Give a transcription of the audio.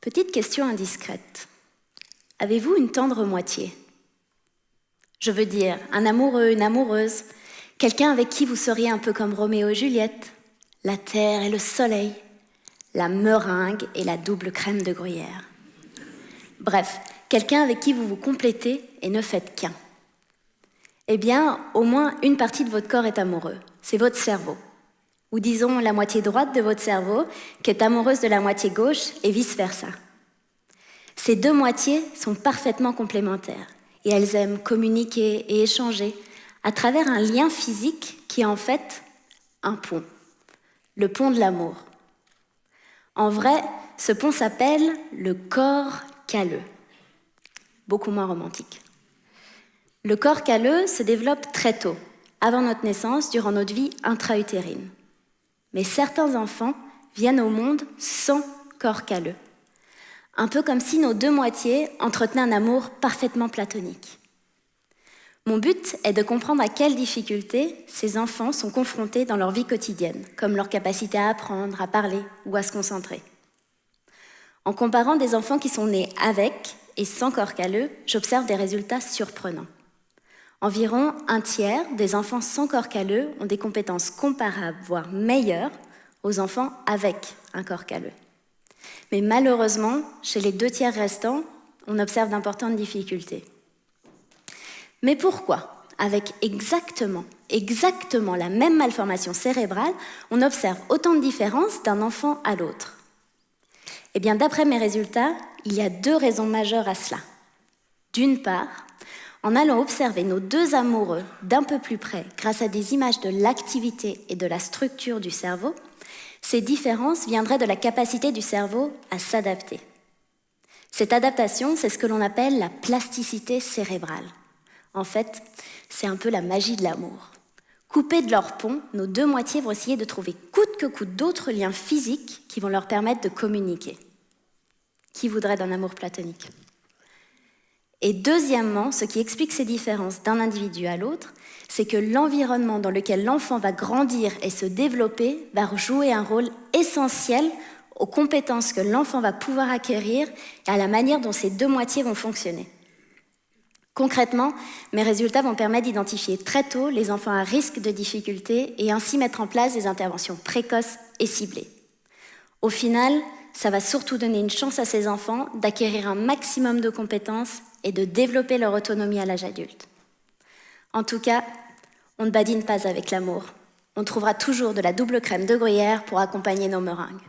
Petite question indiscrète. Avez-vous une tendre moitié? Je veux dire, un amoureux, une amoureuse, quelqu'un avec qui vous seriez un peu comme Roméo et Juliette, la terre et le soleil, la meringue et la double crème de gruyère. Bref, quelqu'un avec qui vous vous complétez et ne faites qu'un. Eh bien, au moins une partie de votre corps est amoureux, c'est votre cerveau. Ou disons la moitié droite de votre cerveau qui est amoureuse de la moitié gauche et vice-versa. Ces deux moitiés sont parfaitement complémentaires et elles aiment communiquer et échanger à travers un lien physique qui est en fait un pont, le pont de l'amour. En vrai, ce pont s'appelle le corps calleux, beaucoup moins romantique. Le corps calleux se développe très tôt, avant notre naissance, durant notre vie intra-utérine. Mais certains enfants viennent au monde sans corps calleux. Un peu comme si nos deux moitiés entretenaient un amour parfaitement platonique. Mon but est de comprendre à quelles difficultés ces enfants sont confrontés dans leur vie quotidienne, comme leur capacité à apprendre, à parler ou à se concentrer. En comparant des enfants qui sont nés avec et sans corps calleux, j'observe des résultats surprenants. Environ un tiers des enfants sans corps calleux ont des compétences comparables, voire meilleures, aux enfants avec un corps calleux. Mais malheureusement, chez les 2 tiers restants, on observe d'importantes difficultés. Mais pourquoi, avec exactement la même malformation cérébrale, on observe autant de différences d'un enfant à l'autre? Eh bien, d'après mes résultats, il y a 2 raisons majeures à cela. D'une part, en allant observer nos 2 amoureux d'un peu plus près grâce à des images de l'activité et de la structure du cerveau, ces différences viendraient de la capacité du cerveau à s'adapter. Cette adaptation, c'est ce que l'on appelle la plasticité cérébrale. En fait, c'est un peu la magie de l'amour. Coupés de leur pont, nos 2 moitiés vont essayer de trouver coûte que coûte d'autres liens physiques qui vont leur permettre de communiquer. Qui voudrait d'un amour platonique ? Et deuxièmement, ce qui explique ces différences d'un individu à l'autre, c'est que l'environnement dans lequel l'enfant va grandir et se développer va jouer un rôle essentiel aux compétences que l'enfant va pouvoir acquérir et à la manière dont ces 2 moitiés vont fonctionner. Concrètement, mes résultats vont permettre d'identifier très tôt les enfants à risque de difficultés et ainsi mettre en place des interventions précoces et ciblées. Au final, ça va surtout donner une chance à ces enfants d'acquérir un maximum de compétences et de développer leur autonomie à l'âge adulte. En tout cas, on ne badine pas avec l'amour. On trouvera toujours de la double crème de gruyère pour accompagner nos meringues.